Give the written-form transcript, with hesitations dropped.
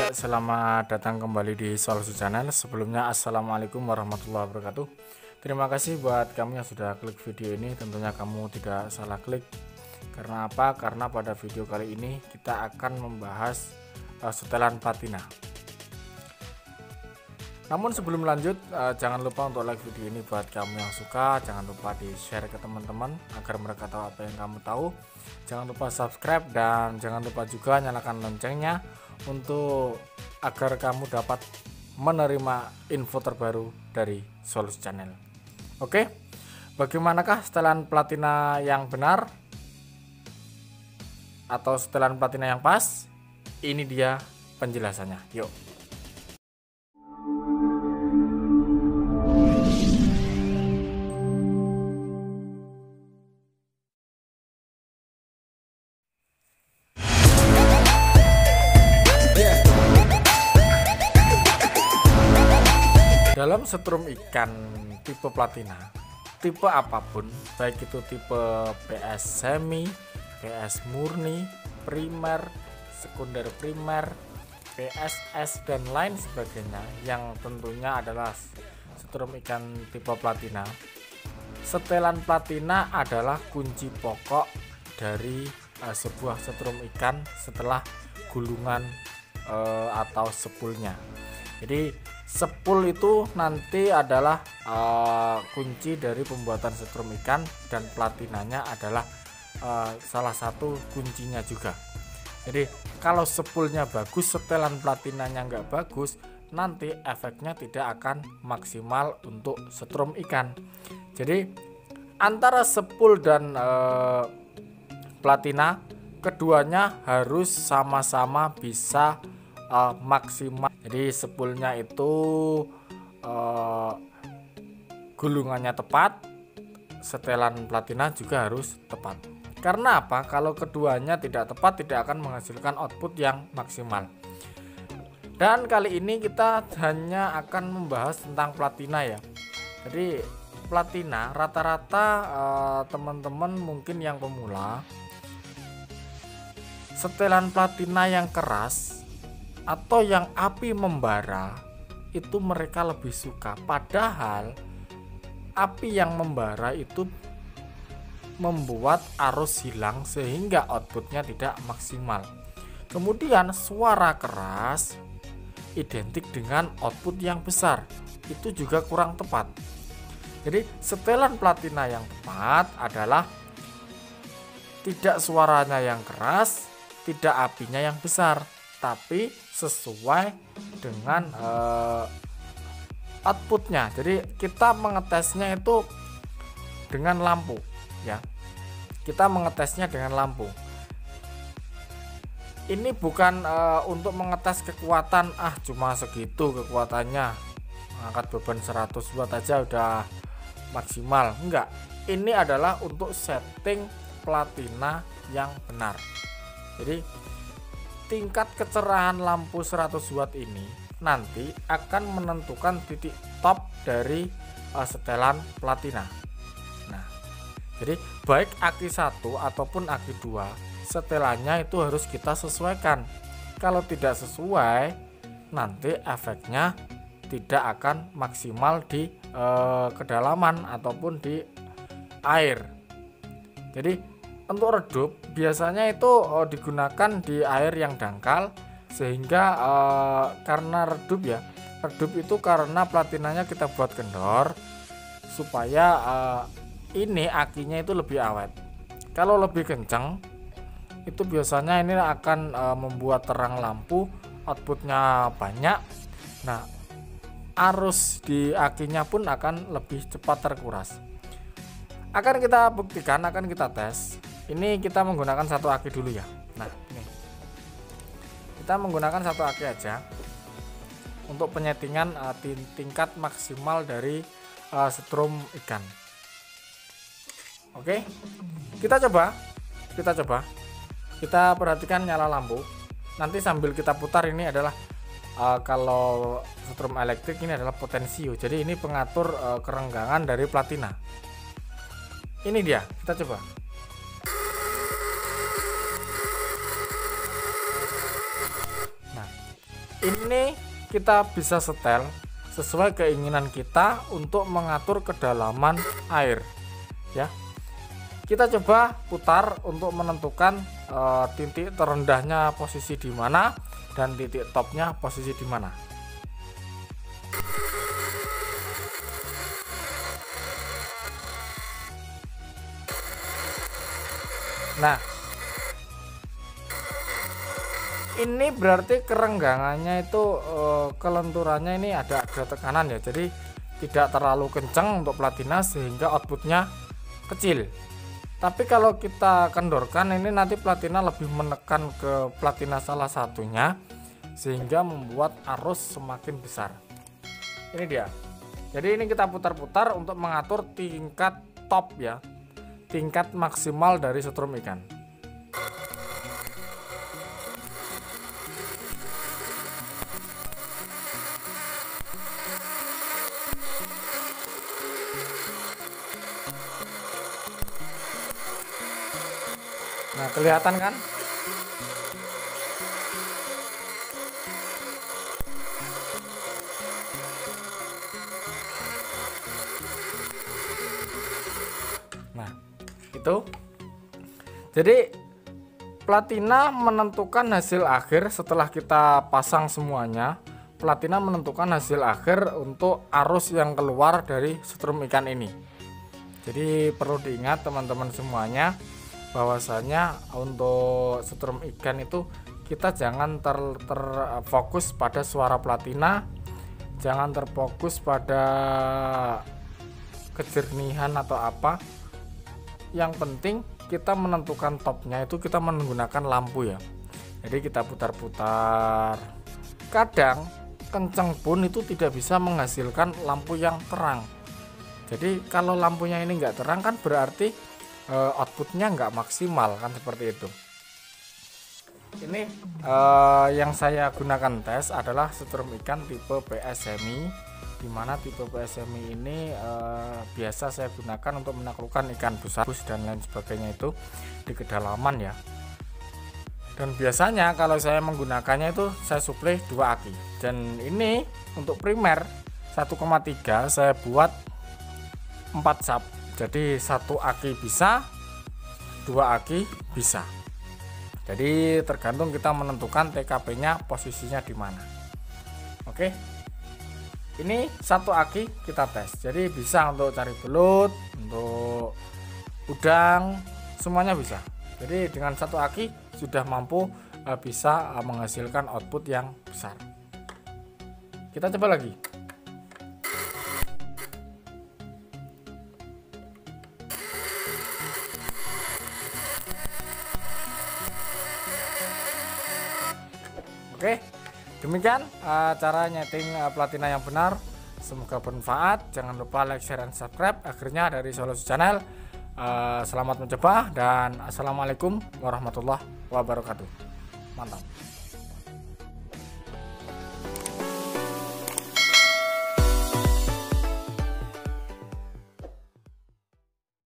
Selamat datang kembali di Solusi Channel. Sebelumnya assalamualaikum warahmatullahi wabarakatuh. Terima kasih buat kamu yang sudah klik video ini. Tentunya kamu tidak salah klik. Karena apa? Karena pada video kali ini kita akan membahas setelan platina. Namun sebelum lanjut, jangan lupa untuk like video ini buat kamu yang suka. Jangan lupa di share ke teman-teman agar mereka tahu apa yang kamu tahu. Jangan lupa subscribe dan jangan lupa juga nyalakan loncengnya untuk agar kamu dapat menerima info terbaru dari Solusi Channel. Oke, bagaimanakah setelan platina yang benar atau setelan platina yang pas? Ini dia penjelasannya. Yuk. Dalam setrum ikan tipe platina, tipe apapun, baik itu tipe PS semi, PS murni, primer, sekunder primer, PSS dan lain sebagainya, yang tentunya adalah setrum ikan tipe platina. Setelan platina adalah kunci pokok dari sebuah setrum ikan setelah gulungan atau sepulnya. Jadi sepul itu nanti adalah kunci dari pembuatan setrum ikan, dan platinanya adalah salah satu kuncinya juga. Jadi kalau sepulnya bagus, setelan platinanya nggak bagus, nanti efeknya tidak akan maksimal untuk setrum ikan. Jadi antara sepul dan platina, keduanya harus sama-sama bisa maksimal. Jadi sepulnya itu gulungannya tepat, setelan platina juga harus tepat. Karena apa? Kalau keduanya tidak tepat, tidak akan menghasilkan output yang maksimal. Dan kali ini kita hanya akan membahas tentang platina ya. Jadi platina rata-rata teman-teman mungkin yang pemula, setelan platina yang keras atau yang api membara itu mereka lebih suka. Padahal api yang membara itu membuat arus hilang sehingga outputnya tidak maksimal. Kemudian suara keras identik dengan output yang besar, itu juga kurang tepat. Jadi setelan platina yang tepat adalah tidak suaranya yang keras, tidak apinya yang besar, tapi sesuai dengan outputnya. Jadi kita mengetesnya itu dengan lampu ya. Kita mengetesnya dengan lampu. Ini bukan untuk mengetes kekuatan, cuma segitu kekuatannya, angkat beban 100 watt aja udah maksimal. Enggak. Ini adalah untuk setting platina yang benar. Jadi tingkat kecerahan lampu 100 watt ini nanti akan menentukan titik top dari setelan platina. Nah, jadi baik aki 1 ataupun aki 2, setelannya itu harus kita sesuaikan. Kalau tidak sesuai, nanti efeknya tidak akan maksimal di kedalaman ataupun di air. Jadi untuk redup biasanya itu digunakan di air yang dangkal, sehingga karena redup ya, redup itu karena platinanya kita buat kendor supaya ini akinya itu lebih awet. Kalau lebih kencang itu biasanya ini akan membuat terang lampu, outputnya banyak. Nah, arus di akinya pun akan lebih cepat terkuras. Akan kita buktikan, akan kita tes. Ini kita menggunakan satu aki dulu ya. Nah, ini kita menggunakan satu aki aja untuk penyetingan tingkat maksimal dari setrum ikan. Oke, kita coba. Kita perhatikan nyala lampu. Nanti sambil kita putar, ini adalah kalau setrum elektrik ini adalah potensio. Jadi ini pengatur kerenggangan dari platina. Ini dia, kita coba. Nah, ini kita bisa setel sesuai keinginan kita untuk mengatur kedalaman air ya. Kita coba putar untuk menentukan titik terendahnya posisi di mana dan titik topnya posisi di mana. Nah, ini berarti kerenggangannya itu kelenturannya ini ada tekanan ya, jadi tidak terlalu kencang untuk platina sehingga outputnya kecil. Tapi kalau kita kendorkan ini nanti platina lebih menekan ke platina salah satunya sehingga membuat arus semakin besar. Ini dia. Jadi ini kita putar-putar untuk mengatur tingkat top ya, tingkat maksimal dari setrum ikan. Nah, kelihatan kan? Nah, itu. Jadi platina menentukan hasil akhir setelah kita pasang semuanya. Platina menentukan hasil akhir untuk arus yang keluar dari setrum ikan ini. Jadi perlu diingat teman-teman semuanya, bahwasanya untuk setrum ikan itu kita jangan terfokus pada suara platina, jangan terfokus pada kejernihan atau apa. Yang penting kita menentukan topnya itu kita menggunakan lampu ya. Jadi kita putar-putar. Kadang kenceng pun itu tidak bisa menghasilkan lampu yang terang. Jadi kalau lampunya ini enggak terang kan berarti outputnya nggak maksimal kan, seperti itu. Ini yang saya gunakan tes adalah setrum ikan tipe PS semi, dimana tipe PS semi ini biasa saya gunakan untuk menaklukkan ikan besar dan lain sebagainya itu di kedalaman ya. Dan biasanya kalau saya menggunakannya itu saya suplai 2 aki, dan ini untuk primer 1,3 saya buat 4 sub. Jadi 1 aki bisa, 2 aki bisa. Jadi tergantung kita menentukan TKP-nya posisinya di mana. Oke. Ini 1 aki kita tes. Jadi bisa untuk cari belut, untuk udang, semuanya bisa. Jadi dengan 1 aki sudah mampu bisa menghasilkan output yang besar. Kita coba lagi. Oke, demikian cara nyeting platina yang benar. Semoga bermanfaat. Jangan lupa like, share, dan subscribe. Akhirnya dari Solusi Channel, selamat mencoba dan assalamualaikum warahmatullahi wabarakatuh. Mantap.